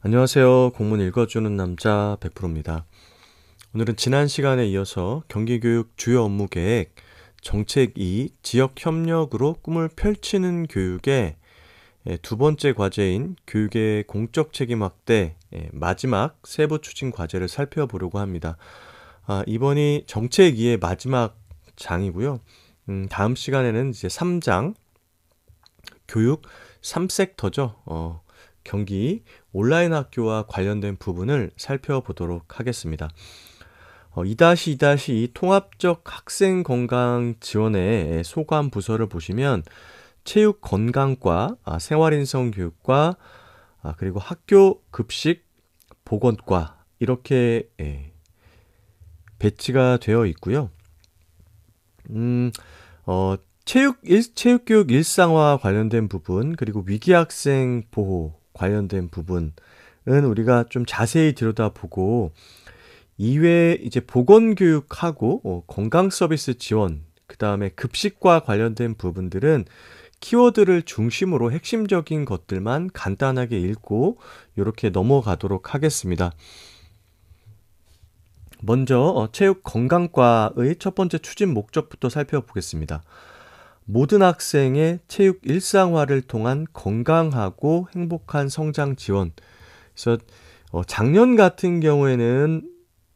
안녕하세요. 공문 읽어주는 남자 100%입니다. 오늘은 지난 시간에 이어서 경기교육 주요 업무 계획, 정책 2, 지역 협력으로 꿈을 펼치는 교육의 두 번째 과제인 교육의 공적 책임 확대, 마지막 세부 추진 과제를 살펴보려고 합니다. 이번이 정책 2의 마지막 장이고요. 다음 시간에는 이제 3장, 교육 3섹터죠. 경기 온라인 학교와 관련된 부분을 살펴보도록 하겠습니다. 2-2-2 통합적 학생 건강 지원의 소관 부서를 보시면 체육 건강과, 생활인성 교육과, 그리고 학교 급식 보건과 이렇게 배치가 되어 있고요. 체육교육 일상화 관련된 부분, 그리고 위기학생 보호 관련된 부분은 우리가 좀 자세히 들여다보고, 이외에 이제 보건교육하고 건강 서비스 지원, 그 다음에 급식과 관련된 부분들은 키워드를 중심으로 핵심적인 것들만 간단하게 읽고 이렇게 넘어가도록 하겠습니다. 먼저 체육건강과의 첫 번째 추진 목적부터 살펴보겠습니다. 모든 학생의 체육 일상화를 통한 건강하고 행복한 성장 지원. 그래서 작년 같은 경우에는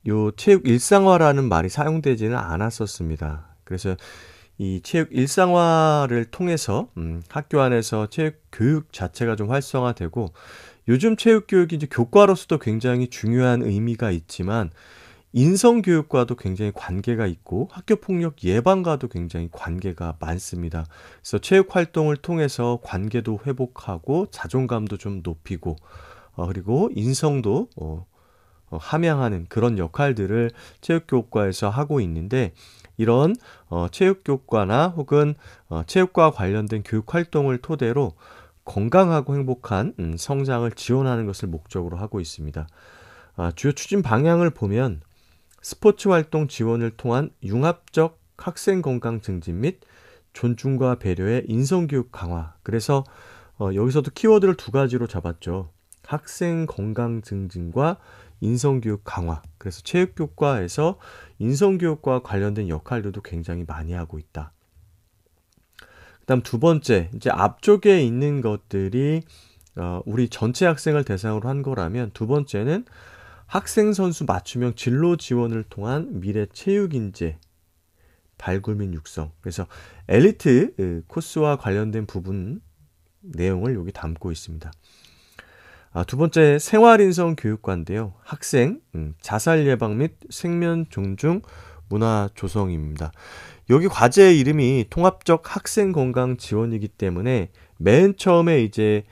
요 체육 일상화라는 말이 사용되지는 않았었습니다. 그래서 이 체육 일상화를 통해서 학교 안에서 체육 교육 자체가 좀 활성화되고, 요즘 체육 교육이 이제 교과로서도 굉장히 중요한 의미가 있지만 인성교육과도 굉장히 관계가 있고 학교폭력 예방과도 굉장히 관계가 많습니다. 그래서 체육활동을 통해서 관계도 회복하고 자존감도 좀 높이고 그리고 인성도 함양하는 그런 역할들을 체육교육과에서 하고 있는데, 이런 체육교육과나 혹은 체육과 관련된 교육활동을 토대로 건강하고 행복한 성장을 지원하는 것을 목적으로 하고 있습니다. 주요 추진 방향을 보면 스포츠 활동 지원을 통한 융합적 학생 건강 증진 및 존중과 배려의 인성교육 강화. 그래서 여기서도 키워드를 두 가지로 잡았죠. 학생 건강 증진과 인성교육 강화. 그래서 체육교육과에서 인성교육과 관련된 역할들도 굉장히 많이 하고 있다. 그다음 두 번째, 이제 앞쪽에 있는 것들이 우리 전체 학생을 대상으로 한 거라면, 두 번째는 학생 선수 맞춤형 진로 지원을 통한 미래 체육 인재 발굴 및 육성. 그래서 엘리트 코스와 관련된 부분 내용을 여기 담고 있습니다. 두 번째, 생활인성 교육과인데요. 학생 자살 예방 및 생면 존중 문화 조성입니다. 여기 과제의 이름이 통합적 학생 건강 지원이기 때문에 맨 처음에 이제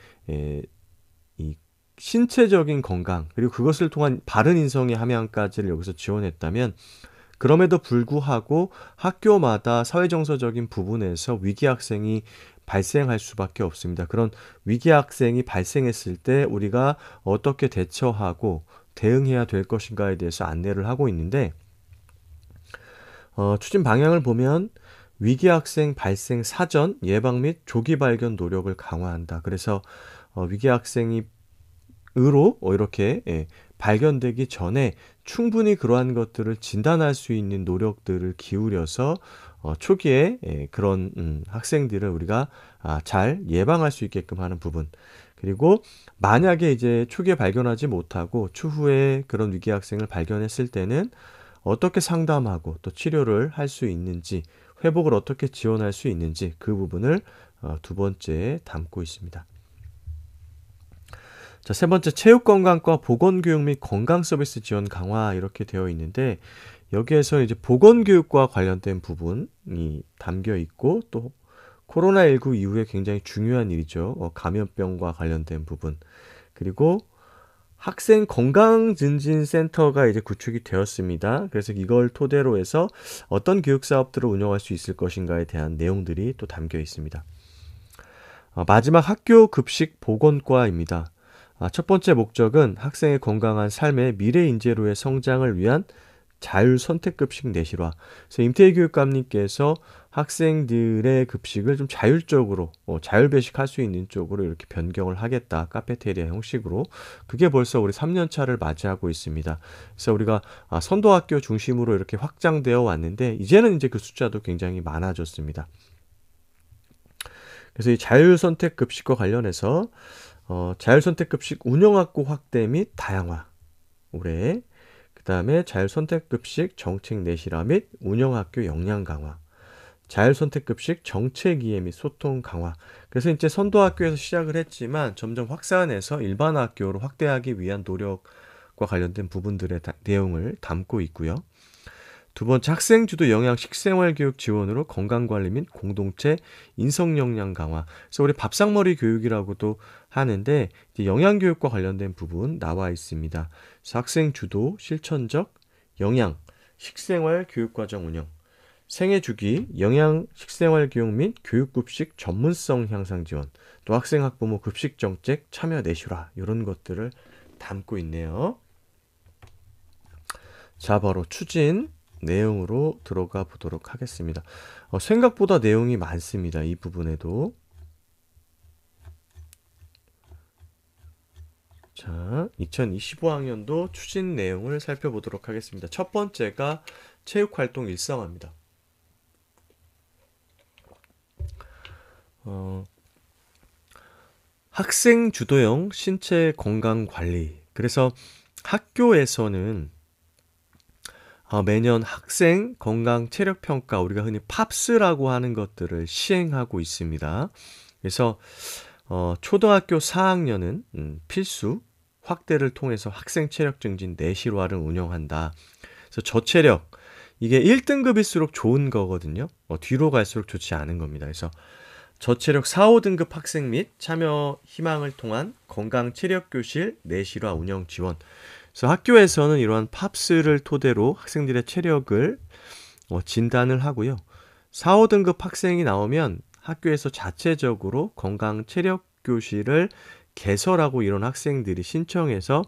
이 신체적인 건강, 그리고 그것을 통한 바른 인성의 함양까지를 여기서 지원했다면, 그럼에도 불구하고 학교마다 사회정서적인 부분에서 위기 학생이 발생할 수밖에 없습니다. 그런 위기 학생이 발생했을 때 우리가 어떻게 대처하고 대응해야 될 것인가에 대해서 안내를 하고 있는데, 추진 방향을 보면 위기 학생 발생 사전 예방 및 조기 발견 노력을 강화한다. 그래서 위기 학생이 이렇게 발견되기 전에 충분히 그러한 것들을 진단할 수 있는 노력들을 기울여서 초기에 그런 학생들을 우리가 잘 예방할 수 있게끔 하는 부분, 그리고 만약에 이제 초기에 발견하지 못하고 추후에 그런 위기 학생을 발견했을 때는 어떻게 상담하고 또 치료를 할 수 있는지, 회복을 어떻게 지원할 수 있는지, 그 부분을 두 번째에 담고 있습니다. 자, 세 번째, 체육건강과 보건교육 및 건강서비스 지원 강화 이렇게 되어 있는데, 여기에서 이제 보건교육과 관련된 부분이 담겨 있고, 또 코로나19 이후에 굉장히 중요한 일이죠. 감염병과 관련된 부분. 그리고 학생 건강증진센터가 이제 구축이 되었습니다. 그래서 이걸 토대로 해서 어떤 교육사업들을 운영할 수 있을 것인가에 대한 내용들이 또 담겨 있습니다. 마지막, 학교 급식 보건과입니다. 첫 번째 목적은 학생의 건강한 삶의 미래 인재로의 성장을 위한 자율 선택급식 내실화. 그래서 임태희 교육감님께서 학생들의 급식을 좀 자율적으로 자율 배식할 수 있는 쪽으로 이렇게 변경을 하겠다. 카페테리아 형식으로. 그게 벌써 우리 3년 차를 맞이하고 있습니다. 그래서 우리가 선도학교 중심으로 이렇게 확장되어 왔는데 이제는 이제 그 숫자도 굉장히 많아졌습니다. 그래서 이 자율선택 급식과 관련해서 자율선택 급식 운영학교 확대 및 다양화 올해, 그 다음에 자율선택 급식 정책 내실화 및 운영학교 역량 강화, 자율선택 급식 정책 이해 및 소통 강화. 그래서 이제 선도학교에서 시작을 했지만 점점 확산해서 일반 학교로 확대하기 위한 노력과 관련된 부분들의 내용을 담고 있고요. 두 번째, 학생주도 영양 식생활교육 지원으로 건강관리 및 공동체 인성역량 강화. 그래서 우리 밥상머리 교육이라고도 하는데 영양교육과 관련된 부분 나와 있습니다. 그래서 학생주도 실천적 영양 식생활 교육과정 운영, 생애주기 영양 식생활 교육 및 교육급식 전문성 향상 지원, 또 학생 학부모 급식 정책 참여 내실화, 이런 것들을 담고 있네요. 자, 바로 추진 내용으로 들어가 보도록 하겠습니다. 생각보다 내용이 많습니다. 이 부분에도. 자, 2025학년도 추진 내용을 살펴보도록 하겠습니다. 첫 번째가 체육활동 일상화입니다. 학생 주도형 신체 건강 관리. 그래서 학교에서는 매년 학생 건강 체력 평가, 우리가 흔히 팝스라고 하는 것들을 시행하고 있습니다. 그래서 초등학교 4학년은 필수 확대를 통해서 학생 체력 증진 내실화를 운영한다. 그래서 저체력, 이게 1등급일수록 좋은 거거든요. 뒤로 갈수록 좋지 않은 겁니다. 그래서 저체력 4, 5등급 학생 및 참여 희망을 통한 건강 체력 교실 내실화 운영 지원. 그래서 학교에서는 이러한 팝스를 토대로 학생들의 체력을 진단을 하고요. 4, 5등급 학생이 나오면 학교에서 자체적으로 건강 체력 교실을 개설하고 이런 학생들이 신청해서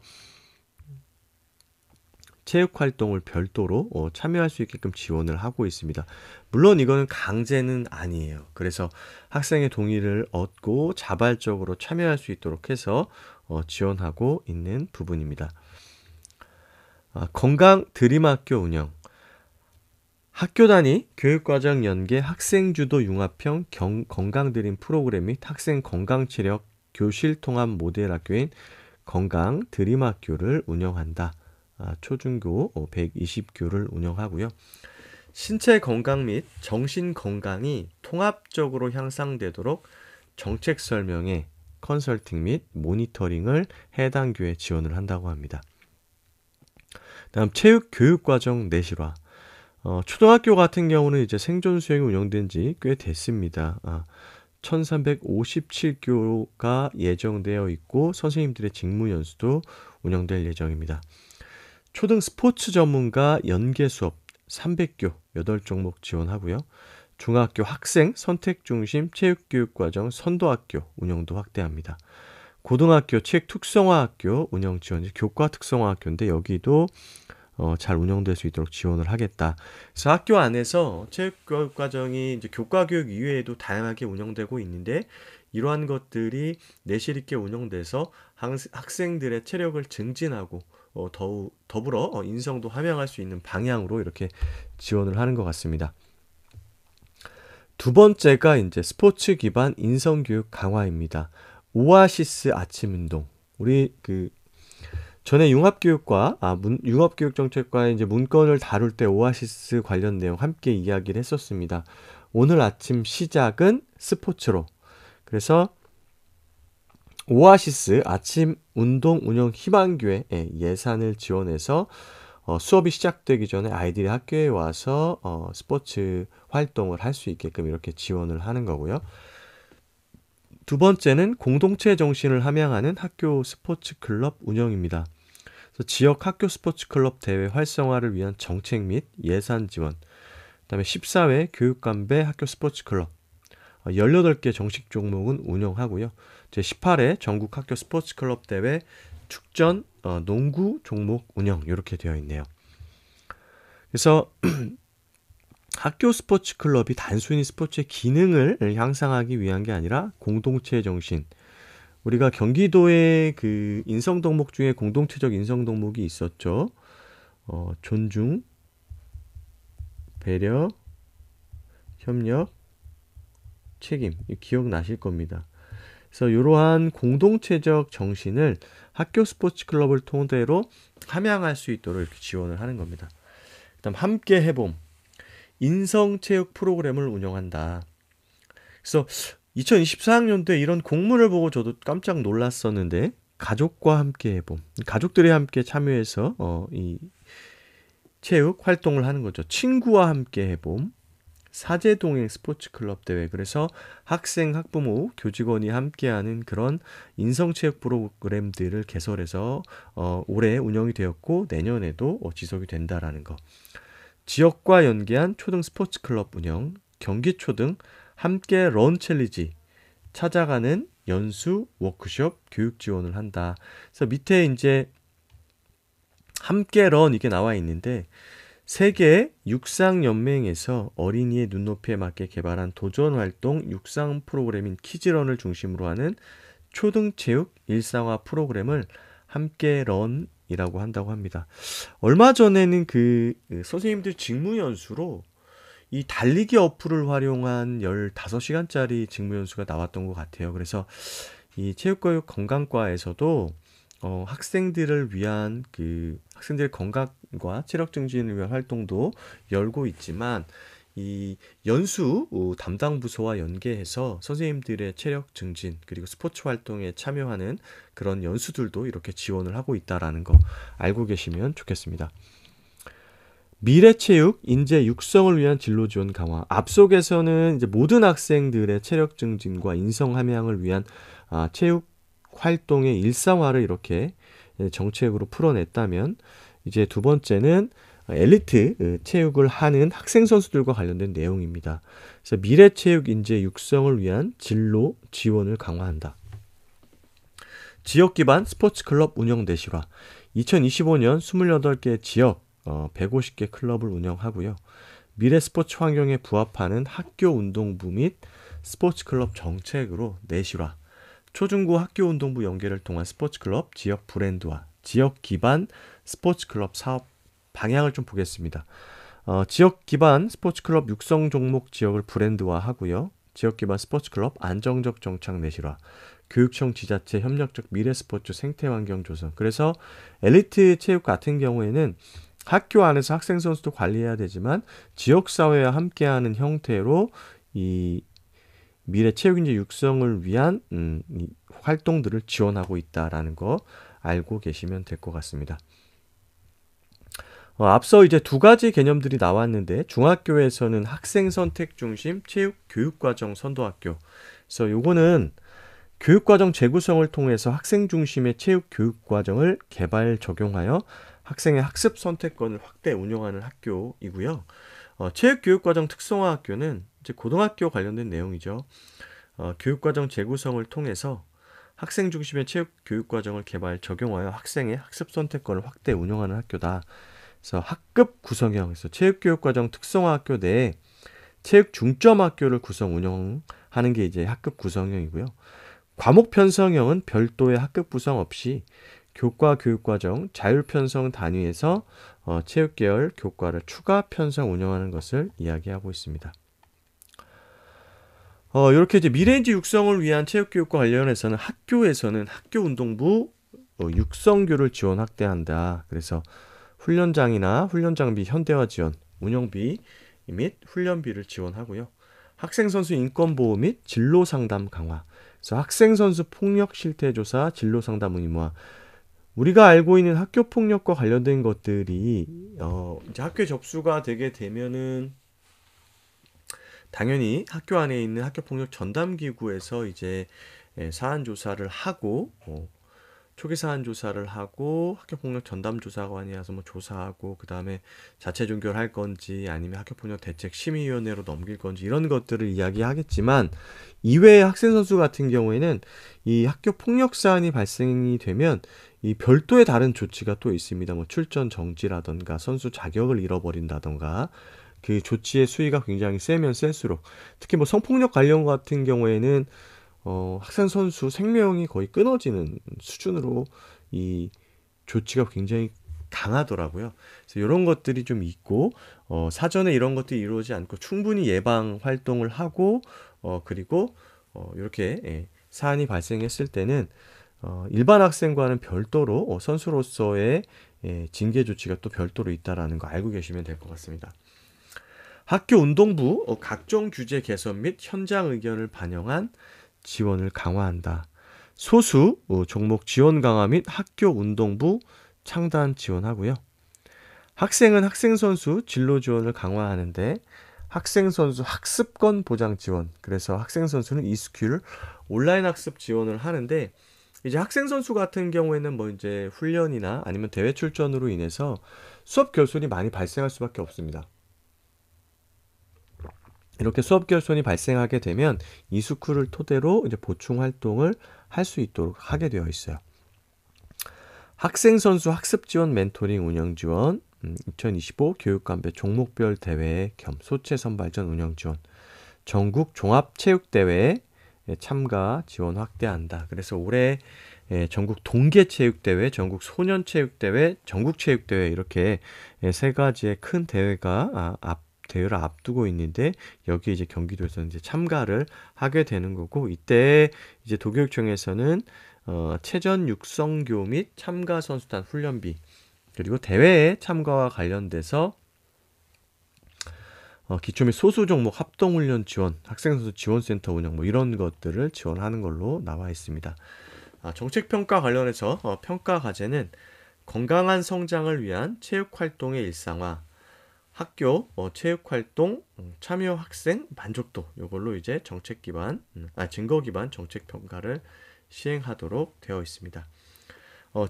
체육활동을 별도로 참여할 수 있게끔 지원을 하고 있습니다. 물론 이거는 강제는 아니에요. 그래서 학생의 동의를 얻고 자발적으로 참여할 수 있도록 해서 지원하고 있는 부분입니다. 건강 드림학교 운영, 학교 단위 교육과정 연계 학생주도 융합형 건강드림 프로그램 및 학생 건강체력 교실 통합 모델 학교인 건강 드림학교를 운영한다. 초중고 120교를 운영하고요. 신체 건강 및 정신 건강이 통합적으로 향상되도록 정책 설명회, 컨설팅 및 모니터링을 해당 교에 지원을 한다고 합니다. 다음 체육 교육과정 내실화. 초등학교 같은 경우는 이제 생존 수행이 운영된 지 꽤 됐습니다. 1357교가 예정되어 있고 선생님들의 직무 연수도 운영될 예정입니다. 초등 스포츠 전문가 연계 수업 300교 8종목 지원하고요. 중학교 학생 선택 중심 체육교육과정 선도학교 운영도 확대합니다. 고등학교 체육 특성화학교 운영 지원, 교과 특성화학교인데 여기도 잘 운영될 수 있도록 지원을 하겠다. 그래서 학교 안에서 체육교육 과정이 이제 교과 교육 이외에도 다양하게 운영되고 있는데 이러한 것들이 내실 있게 운영돼서 학생들의 체력을 증진하고 더불어 인성도 함양할 수 있는 방향으로 이렇게 지원을 하는 것 같습니다. 두 번째가 이제 스포츠 기반 인성교육 강화입니다. 오아시스 아침 운동. 우리 전에 융합교육정책과의 이제 문건을 다룰 때 오아시스 관련 내용 함께 이야기를 했었습니다. 오늘 아침 시작은 스포츠로. 그래서 오아시스 아침 운동 운영 희망교회 예산을 지원해서 수업이 시작되기 전에 아이들이 학교에 와서 스포츠 활동을 할 수 있게끔 이렇게 지원을 하는 거고요. 두 번째는 공동체 정신을 함양하는 학교 스포츠 클럽 운영입니다. 그래서 지역 학교 스포츠 클럽 대회 활성화를 위한 정책 및 예산 지원, 그다음에 14회 교육감배 학교 스포츠 클럽 18개 정식 종목은 운영하고요. 제18회 전국 학교 스포츠 클럽 대회 축전 농구 종목 운영 이렇게 되어 있네요. 그래서 학교 스포츠 클럽이 단순히 스포츠의 기능을 향상하기 위한 게 아니라 공동체의 정신. 우리가 경기도의 그 인성 덕목 중에 공동체적 인성 덕목이 있었죠. 존중, 배려, 협력, 책임. 기억나실 겁니다. 그래서 이러한 공동체적 정신을 학교 스포츠 클럽을 토대로 함양할 수 있도록 이렇게 지원을 하는 겁니다. 그다음 함께 해봄. 인성체육 프로그램을 운영한다. 그래서 2024학년도에 이런 공문을 보고 저도 깜짝 놀랐었는데 가족과 함께 해봄. 가족들이 함께 참여해서 이 체육 활동을 하는 거죠. 친구와 함께 해봄. 사제동행 스포츠클럽 대회. 그래서 학생, 학부모, 교직원이 함께하는 그런 인성체육 프로그램들을 개설해서 올해 운영이 되었고 내년에도 지속이 된다라는 거. 지역과 연계한 초등 스포츠클럽 운영, 경기초등 함께 런 챌리지, 찾아가는 연수, 워크숍, 교육 지원을 한다. 그래서 밑에 이제 함께 런 이게 나와 있는데 세계 육상연맹에서 어린이의 눈높이에 맞게 개발한 도전 활동 육상 프로그램인 키즈런을 중심으로 하는 초등체육 일상화 프로그램을 함께 런이라고 한다고 합니다. 얼마 전에는 그 선생님들 직무연수로 이 달리기 어플을 활용한 15시간짜리 직무연수가 나왔던 것 같아요. 그래서 이 체육교육 건강과에서도 학생들을 위한 그 학생들의 건강과 체력 증진을 위한 활동도 열고 있지만 이 연수 담당 부서와 연계해서 선생님들의 체력 증진 그리고 스포츠 활동에 참여하는 그런 연수들도 이렇게 지원을 하고 있다라는 거 알고 계시면 좋겠습니다. 미래체육, 인재 육성을 위한 진로 지원 강화. 앞속에서는 이제 모든 학생들의 체력 증진과 인성 함양을 위한 체육 활동의 일상화를 이렇게 정책으로 풀어냈다면 이제 두 번째는 엘리트 체육을 하는 학생 선수들과 관련된 내용입니다. 그래서 미래체육 인재 육성을 위한 진로 지원을 강화한다. 지역 기반 스포츠 클럽 운영 대실화. 2025년 28개 지역 150개 클럽을 운영하고요. 미래 스포츠 환경에 부합하는 학교 운동부 및 스포츠 클럽 정책으로 내실화. 초중고 학교 운동부 연계를 통한 스포츠 클럽 지역 브랜드화. 지역 기반 스포츠 클럽 사업 방향을 좀 보겠습니다. 지역 기반 스포츠 클럽 육성 종목 지역을 브랜드화하고요. 지역 기반 스포츠 클럽 안정적 정착 내실화. 교육청 지자체 협력적 미래 스포츠 생태 환경 조성. 그래서 엘리트 체육 같은 경우에는 학교 안에서 학생 선수도 관리해야 되지만 지역 사회와 함께하는 형태로 이 미래 체육인재 육성을 위한 이 활동들을 지원하고 있다라는 거 알고 계시면 될 것 같습니다. 앞서 이제 두 가지 개념들이 나왔는데 중학교에서는 학생 선택 중심 체육 교육과정 선도학교. 그래서 요거는 교육과정 재구성을 통해서 학생 중심의 체육 교육과정을 개발 적용하여 학생의 학습 선택권을 확대 운영하는 학교이고요. 체육교육과정 특성화 학교는 이제 고등학교 관련된 내용이죠. 교육과정 재구성을 통해서 학생 중심의 체육교육과정을 개발 적용하여 학생의 학습 선택권을 확대 운영하는 학교다. 그래서 학급 구성형에서 체육교육과정 특성화 학교 내에 체육 중점 학교를 구성 운영하는 게 이제 학급 구성형이고요. 과목 편성형은 별도의 학급 구성 없이 교과 교육과정 자율 편성 단위에서 체육계열 교과를 추가 편성 운영하는 것을 이야기하고 있습니다. 이렇게 이제 미래인재 육성을 위한 체육교육과 관련해서는 학교에서는 학교 운동부 육성교를 지원 확대한다. 그래서 훈련장이나 훈련장비 현대화 지원, 운영비 및 훈련비를 지원하고요. 학생선수 인권보호 및 진로상담 강화. 그래서 학생선수 폭력 실태조사, 진로상담 의무화. 우리가 알고 있는 학교 폭력과 관련된 것들이 이제 학교에 접수가 되게 되면은 당연히 학교 안에 있는 학교폭력 전담기구에서 이제 사안 조사를 하고 초기 사안 조사를 하고 학교폭력 전담조사관이 와서 뭐 조사하고 그 다음에 자체 종결할 건지 아니면 학교폭력 대책 심의위원회로 넘길 건지 이런 것들을 이야기하겠지만 이외의 학생 선수 같은 경우에는 이 학교폭력 사안이 발생이 되면 이 별도의 다른 조치가 또 있습니다. 뭐 출전 정지라던가 선수 자격을 잃어버린다던가 그 조치의 수위가 굉장히 세면 셀수록, 특히 뭐 성폭력 관련 같은 경우에는 학생 선수 생명이 거의 끊어지는 수준으로 이 조치가 굉장히 강하더라고요. 그래서 이런 것들이 좀 있고, 사전에 이런 것들이 이루어지지 않고 충분히 예방 활동을 하고, 그리고 이렇게 사안이 발생했을 때는 일반 학생과는 별도로 선수로서의 징계 조치가 또 별도로 있다라는 거 알고 계시면 될 것 같습니다. 학교 운동부 각종 규제 개선 및 현장 의견을 반영한 지원을 강화한다. 소수 종목 지원 강화 및 학교 운동부 창단 지원하고요. 학생은 학생 선수 진로 지원을 강화하는데 학생 선수 학습권 보장 지원. 그래서 학생 선수는 e스쿨 온라인 학습 지원을 하는데, 이제 학생 선수 같은 경우에는 뭐 이제 훈련이나 아니면 대회 출전으로 인해서 수업 결손이 많이 발생할 수밖에 없습니다. 이렇게 수업 결손이 발생하게 되면 이스쿨을 토대로 이제 보충 활동을 할 수 있도록 하게 되어 있어요. 학생 선수 학습 지원 멘토링 운영 지원, 2025 교육감배 종목별 대회 겸 소체 선발전 운영 지원, 전국 종합 체육 대회에 참가 지원 확대한다. 그래서 올해 전국 동계 체육 대회, 전국 소년 체육 대회, 전국 체육 대회 이렇게 세 가지의 큰 대회가 대회를 앞두고 있는데, 여기 이제 경기도에서 이제 참가를 하게 되는 거고, 이때 이제 도교육청에서는 체전 육성교 및 참가 선수단 훈련비, 그리고 대회에 참가와 관련돼서 기초 및 소수 종목 합동훈련 지원, 학생선수 지원센터 운영 뭐 이런 것들을 지원하는 걸로 나와 있습니다. 정책평가 관련해서 평가 과제는 건강한 성장을 위한 체육활동의 일상화, 학교 체육활동 참여 학생 만족도, 이걸로 이제 증거 기반 정책 평가를 시행하도록 되어 있습니다.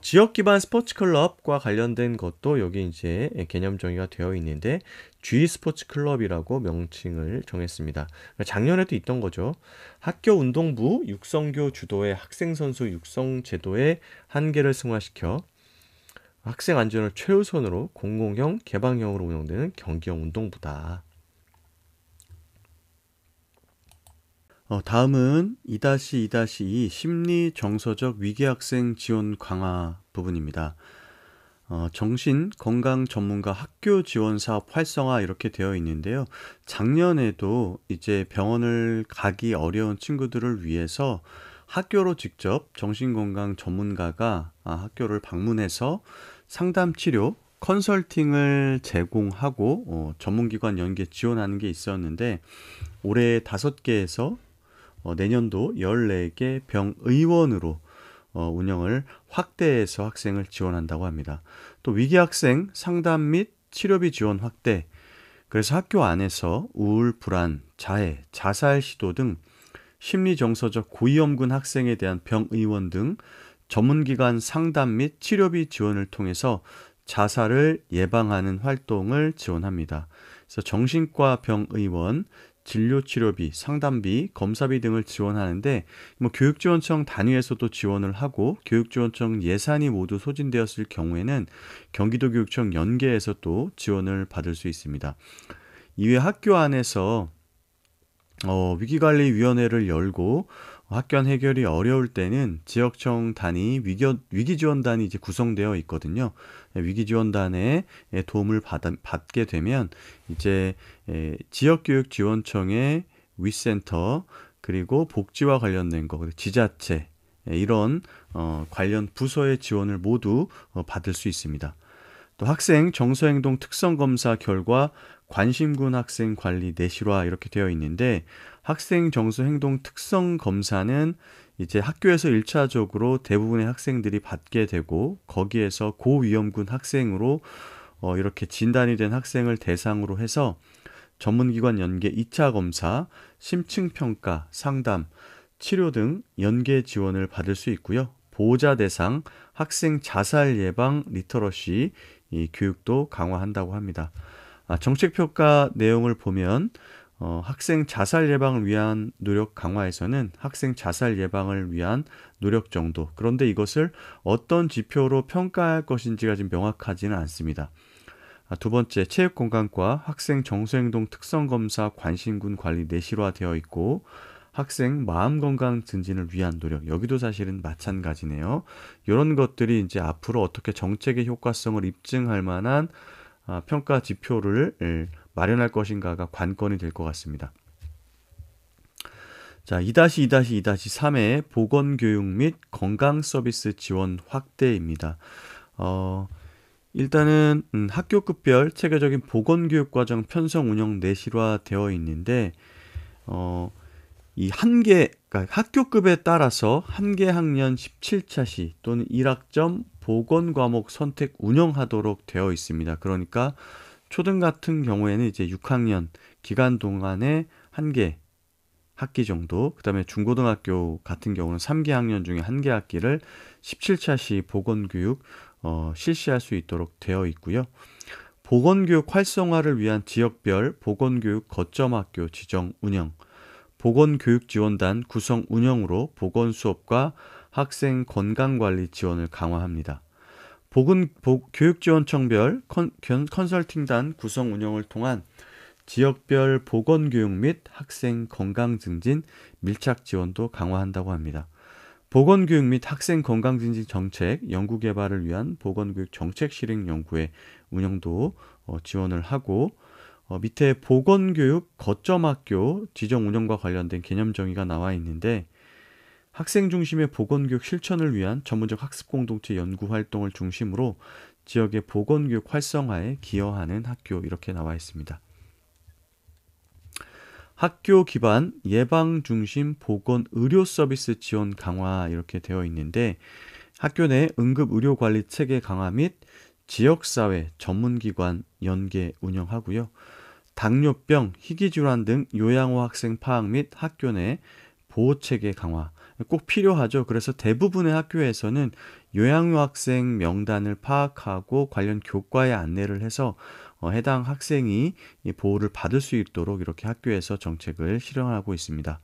지역 기반 스포츠 클럽과 관련된 것도 여기 이제 개념 정의가 되어 있는데, G 스포츠 클럽이라고 명칭을 정했습니다. 작년에도 있던 거죠. 학교 운동부 육성교 주도의 학생 선수 육성 제도의 한계를 승화시켜 학생 안전을 최우선으로 공공형, 개방형으로 운영되는 경기형 운동부다. 다음은 2-2-2 심리 정서적 위기 학생 지원 강화 부분입니다. 정신 건강 전문가 학교 지원 사업 활성화 이렇게 되어 있는데요. 작년에도 이제 병원을 가기 어려운 친구들을 위해서 학교로 직접 정신건강 전문가가 학교를 방문해서 상담 치료, 컨설팅을 제공하고 전문기관 연계 지원하는 게 있었는데, 올해 5개에서 내년도 14개 병의원으로 운영을 확대해서 학생을 지원한다고 합니다. 또 위기학생 상담 및 치료비 지원 확대, 그래서 학교 안에서 우울, 불안, 자해, 자살 시도 등 심리정서적 고위험군 학생에 대한 병의원 등 전문기관 상담 및 치료비 지원을 통해서 자살을 예방하는 활동을 지원합니다. 그래서 정신과 병의원, 진료치료비, 상담비, 검사비 등을 지원하는데, 뭐 교육지원청 단위에서도 지원을 하고, 교육지원청 예산이 모두 소진되었을 경우에는 경기도교육청 연계에서 또 지원을 받을 수 있습니다. 이외 학교 안에서 위기관리위원회를 열고 학교 안 해결이 어려울 때는 지역청 단위 위기지원단이 이제 구성되어 있거든요. 위기지원단의 도움을 받게 되면 이제 지역교육지원청의 위센터, 그리고 복지와 관련된 거, 그리고 지자체 이런 관련 부서의 지원을 모두 받을 수 있습니다. 또 학생 정서행동 특성검사 결과 관심군 학생 관리 내실화 이렇게 되어 있는데, 학생 정서행동 특성검사는 이제 학교에서 1차적으로 대부분의 학생들이 받게 되고, 거기에서 고위험군 학생으로 이렇게 진단이 된 학생을 대상으로 해서 전문기관 연계 2차 검사, 심층평가, 상담, 치료 등 연계 지원을 받을 수 있고요. 보호자 대상 학생 자살 예방 리터러시 이 교육도 강화한다고 합니다. 정책평가 내용을 보면 학생 자살 예방을 위한 노력 강화에서는 학생 자살 예방을 위한 노력 정도, 그런데 이것을 어떤 지표로 평가할 것인지가 지금 명확하지는 않습니다. 두 번째, 체육건강과 학생 정서행동 특성검사 관심군 관리 내실화되어 있고 학생 마음건강 증진을 위한 노력, 여기도 사실은 마찬가지네요. 이런 것들이 이제 앞으로 어떻게 정책의 효과성을 입증할 만한 평가 지표를 마련할 것인가가 관건이 될 것 같습니다. 자, 2-2-2-3의 보건교육 및 건강서비스 지원 확대입니다. 일단은 학교급별 체계적인 보건교육과정 편성 운영 내실화되어 있는데 이 그러니까 학교급에 따라서 한 개 학년 17차 시 또는 1학점 보건과목 선택 운영하도록 되어 있습니다. 그러니까 초등 같은 경우에는 이제 6학년 기간 동안에 한 개 학기 정도, 그 다음에 중고등학교 같은 경우는 3개 학년 중에 한 개 학기를 17차 시 보건교육 실시할 수 있도록 되어 있고요. 보건교육 활성화를 위한 지역별 보건교육 거점학교 지정 운영, 보건교육지원단 구성 운영으로 보건수업과 학생 건강관리 지원을 강화합니다. 교육지원청별 컨설팅단 구성 운영을 통한 지역별 보건교육 및 학생 건강 증진 밀착 지원도 강화한다고 합니다. 보건교육 및 학생 건강 증진 정책 연구 개발을 위한 보건교육 정책 실행 연구의 운영도 지원을 하고 밑에 보건교육 거점학교 지정 운영과 관련된 개념 정의가 나와 있는데 학생 중심의 보건교육 실천을 위한 전문적 학습 공동체 연구 활동을 중심으로 지역의 보건교육 활성화에 기여하는 학교 이렇게 나와 있습니다. 학교 기반 예방 중심 보건 의료 서비스 지원 강화 이렇게 되어 있는데 학교 내 응급 의료 관리 체계 강화 및 지역사회 전문기관 연계 운영하고요. 당뇨병, 희귀질환 등 요양호 학생 파악 및 학교 내 보호체계 강화 꼭 필요하죠. 그래서 대부분의 학교에서는 요양호 학생 명단을 파악하고 관련 교과에 안내를 해서 해당 학생이 보호를 받을 수 있도록 이렇게 학교에서 정책을 실행하고 있습니다.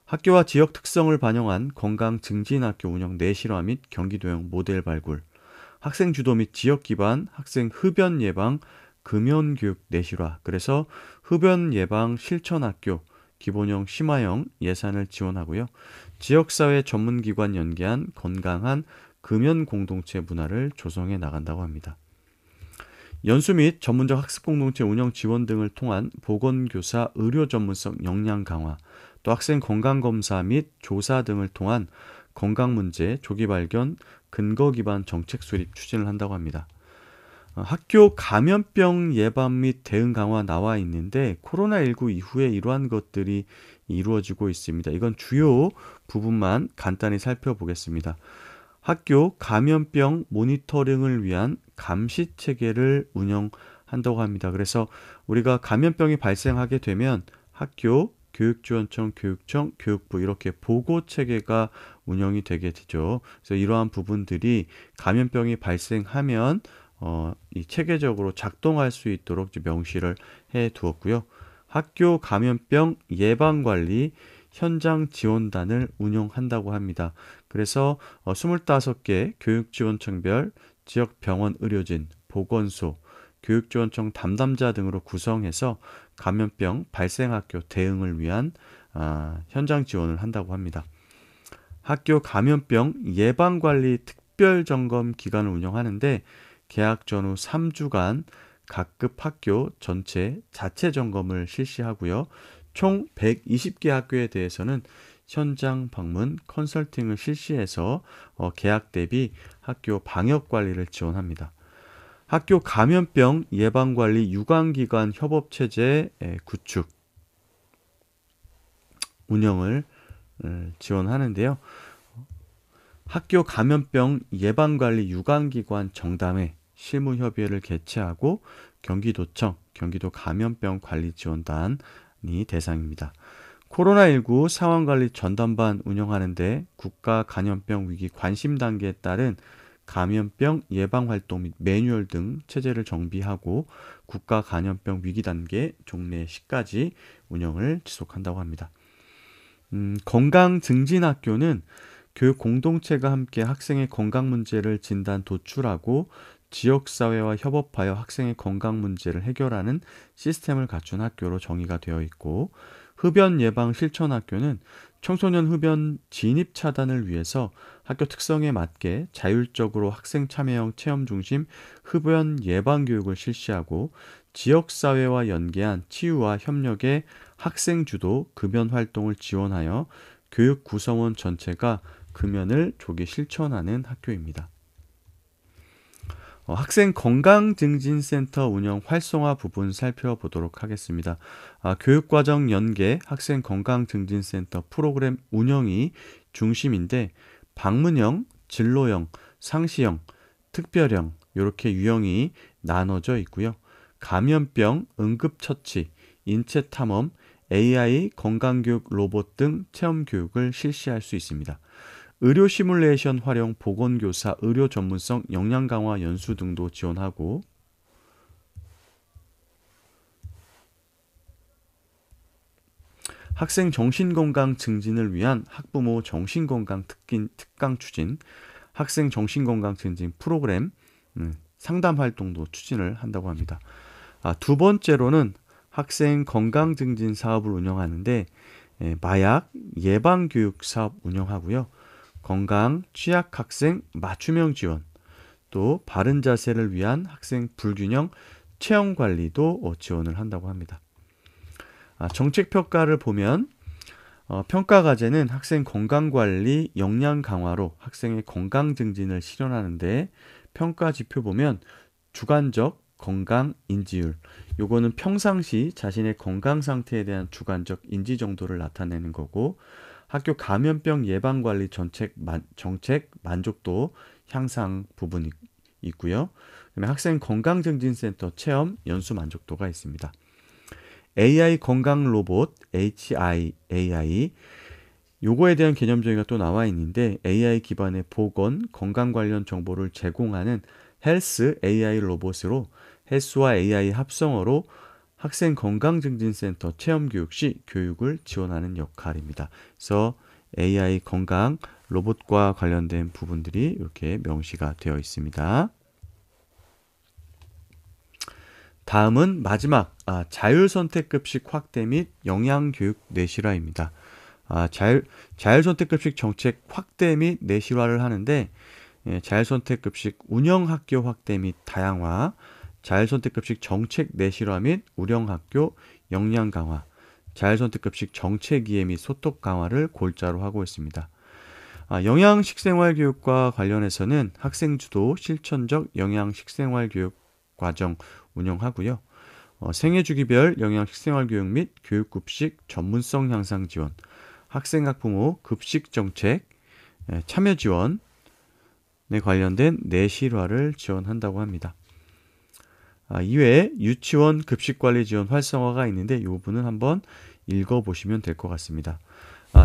학교와 지역 특성을 반영한 건강 증진학교 운영 내실화 및 경기도형 모델 발굴, 학생 주도 및 지역 기반 학생 흡연 예방 금연 교육 내실화, 그래서 흡연 예방 실천학교 기본형 심화형 예산을 지원하고요. 지역사회 전문기관 연계한 건강한 금연 공동체 문화를 조성해 나간다고 합니다. 연수 및 전문적 학습 공동체 운영 지원 등을 통한 보건교사 의료 전문성 역량 강화, 또 학생 건강검사 및 조사 등을 통한 건강문제 조기 발견 근거 기반 정책 수립 추진을 한다고 합니다. 학교 감염병 예방 및 대응 강화 나와 있는데 코로나19 이후에 이러한 것들이 이루어지고 있습니다. 이건 주요 부분만 간단히 살펴보겠습니다. 학교 감염병 모니터링을 위한 감시 체계를 운영한다고 합니다. 그래서 우리가 감염병이 발생하게 되면 학교, 교육지원청, 교육청, 교육부 이렇게 보고 체계가 운영이 되게 되죠. 그래서 이러한 부분들이 감염병이 발생하면 이 체계적으로 작동할 수 있도록 명시를 해 두었고요. 학교 감염병 예방관리 현장 지원단을 운영한다고 합니다. 그래서 25개 교육지원청별 지역병원 의료진, 보건소, 교육지원청 담당자 등으로 구성해서 감염병 발생학교 대응을 위한 현장 지원을 한다고 합니다. 학교 감염병 예방관리 특별점검 기간을 운영하는데 개학 전후 3주간 각급 학교 전체 자체 점검을 실시하고요. 총 120개 학교에 대해서는 현장 방문 컨설팅을 실시해서 개학 대비 학교 방역 관리를 지원합니다. 학교 감염병 예방관리 유관기관 협업체제 구축 운영을 지원하는데요. 학교 감염병 예방관리 유관기관 정담회 실무협의회를 개최하고 경기도청, 경기도 감염병관리지원단이 대상입니다. 코로나19 상황관리 전담반 운영하는데 국가 감염병 위기 관심 단계에 따른 감염병 예방활동 및 매뉴얼 등 체제를 정비하고 국가 감염병 위기 단계 종래 시까지 운영을 지속한다고 합니다. 건강증진학교는 교육 공동체가 함께 학생의 건강 문제를 진단 도출하고 지역사회와 협업하여 학생의 건강 문제를 해결하는 시스템을 갖춘 학교로 정의가 되어 있고, 흡연 예방 실천 학교는 청소년 흡연 진입 차단을 위해서 학교 특성에 맞게 자율적으로 학생 참여형 체험 중심 흡연 예방 교육을 실시하고, 지역사회와 연계한 치유와 협력의 학생 주도 금연 활동을 지원하여 교육 구성원 전체가 금연을 조기 실천하는 학교입니다. 학생 건강증진센터 운영 활성화 부분 살펴보도록 하겠습니다. 교육과정 연계 학생 건강증진센터 프로그램 운영이 중심인데, 방문형, 진로형, 상시형, 특별형 이렇게 유형이 나눠져 있고요. 감염병, 응급처치, 인체탐험, AI 건강교육 로봇 등 체험교육을 실시할 수 있습니다. 의료 시뮬레이션 활용, 보건교사, 의료 전문성, 역량 강화 연수 등도 지원하고, 학생 정신건강 증진을 위한 학부모 정신건강 특강 추진, 학생 정신건강 증진 프로그램 상담 활동도 추진을 한다고 합니다. 두 번째로는 학생 건강 증진 사업을 운영하는데, 마약 예방 교육 사업 운영하고요. 건강 취약 학생 맞춤형 지원, 또 바른 자세를 위한 학생 불균형 체형 관리도 지원을 한다고 합니다. 정책 평가를 보면 평가 과제는 학생 건강 관리 역량 강화로 학생의 건강 증진을 실현하는데, 평가 지표 보면 주관적 건강 인지율, 요거는 평상시 자신의 건강 상태에 대한 주관적 인지 정도를 나타내는 거고, 학교 감염병 예방 관리 정책 만족도 향상 부분이 있고요. 그다음에 학생 건강증진센터 체험 연수 만족도가 있습니다. AI 건강 로봇 HIAI, 요거에 대한 개념 정의가 또 나와 있는데, AI 기반의 보건, 건강 관련 정보를 제공하는 헬스 AI 로봇으로 헬스와 AI 합성어로 학생 건강증진센터 체험교육 시 교육을 지원하는 역할입니다. 그래서 AI 건강 로봇과 관련된 부분들이 이렇게 명시가 되어 있습니다. 다음은 마지막 자율선택급식 확대 및 영양교육 내실화입니다. 자율선택급식 정책 확대 및 내실화를 하는데, 자율선택급식 운영학교 확대 및 다양화, 자율선택급식 정책 내실화 및 운영학교 역량 강화, 자율선택급식 정책 이해 및 소통 강화를 골자로 하고 있습니다. 영양식생활교육과 관련해서는 학생주도 실천적 영양식생활교육 과정 운영하고요. 생애주기별 영양식생활교육 및 교육급식 전문성 향상 지원, 학생학부모 급식정책 참여 지원에 관련된 내실화를 지원한다고 합니다. 이외에 유치원 급식관리 지원 활성화가 있는데, 이 부분은 한번 읽어보시면 될 것 같습니다.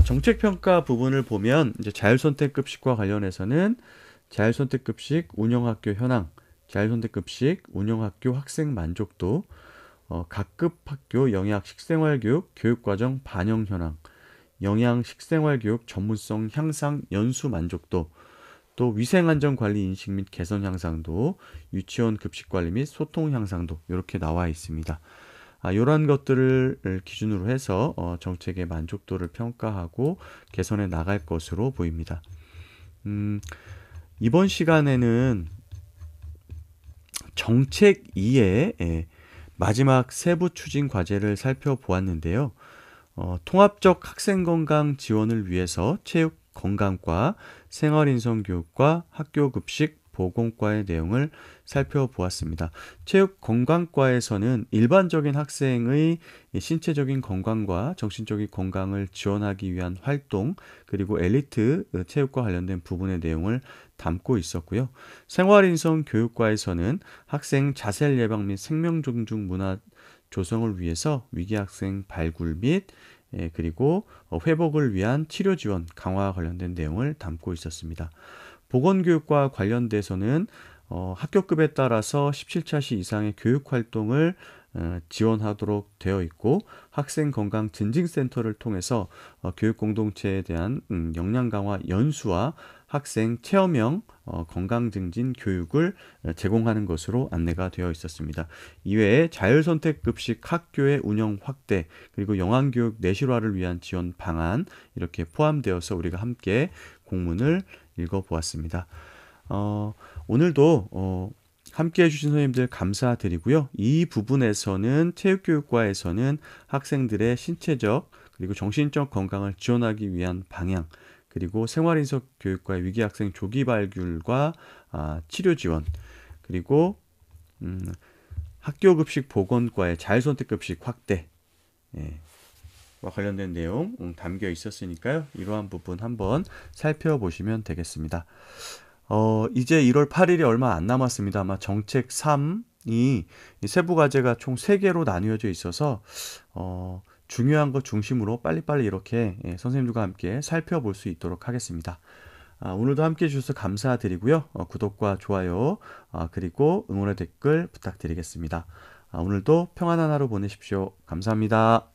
정책평가 부분을 보면 이제 자율선택급식과 관련해서는 자율선택급식 운영학교 현황, 자율선택급식 운영학교 학생 만족도, 각급 학교 영양식생활교육 교육과정 반영 현황, 영양식생활교육 전문성 향상 연수 만족도, 또 위생안전관리 인식 및 개선 향상도, 유치원 급식관리 및 소통 향상도 이렇게 나와 있습니다. 이러한 것들을 기준으로 해서 정책의 만족도를 평가하고 개선해 나갈 것으로 보입니다. 이번 시간에는 정책 2의 마지막 세부 추진 과제를 살펴보았는데요. 통합적 학생건강 지원을 위해서 체육 건강과 생활인성교육과 학교급식 보건과의 내용을 살펴보았습니다. 체육건강과에서는 일반적인 학생의 신체적인 건강과 정신적인 건강을 지원하기 위한 활동, 그리고 엘리트 체육과 관련된 부분의 내용을 담고 있었고요. 생활인성교육과에서는 학생 자살 예방 및 생명 존중 문화 조성을 위해서 위기 학생 발굴 및 그리고 회복을 위한 치료 지원 강화와 관련된 내용을 담고 있었습니다. 보건교육과 관련돼서는 학교급에 따라서 17차시 이상의 교육활동을 지원하도록 되어 있고, 학생건강증진센터를 통해서 교육공동체에 대한 역량 강화 연수와 학생 체험형 건강증진 교육을 제공하는 것으로 안내가 되어 있었습니다. 이외에 자율선택급식 학교의 운영 확대, 그리고 영양교육 내실화를 위한 지원 방안, 이렇게 포함되어서 우리가 함께 공문을 읽어보았습니다. 오늘도 함께 해주신 선생님들 감사드리고요. 이 부분에서는 체육교육과에서는 학생들의 신체적 그리고 정신적 건강을 지원하기 위한 방향, 그리고 생활인석 교육과의 위기학생 조기 발굴과 치료 지원, 그리고 학교급식 보건과의 자율선택급식 확대, 와 관련된 내용 담겨 있었으니까요. 이러한 부분 한번 살펴보시면 되겠습니다. 이제 1월 8일이 얼마 안 남았습니다. 아마 정책 3이 세부 과제가 총 3개로 나뉘어져 있어서 중요한 것 중심으로 빨리빨리 이렇게 선생님들과 함께 살펴볼 수 있도록 하겠습니다. 오늘도 함께 해주셔서 감사드리고요. 구독과 좋아요, 그리고 응원의 댓글 부탁드리겠습니다. 오늘도 평안한 하루 보내십시오. 감사합니다.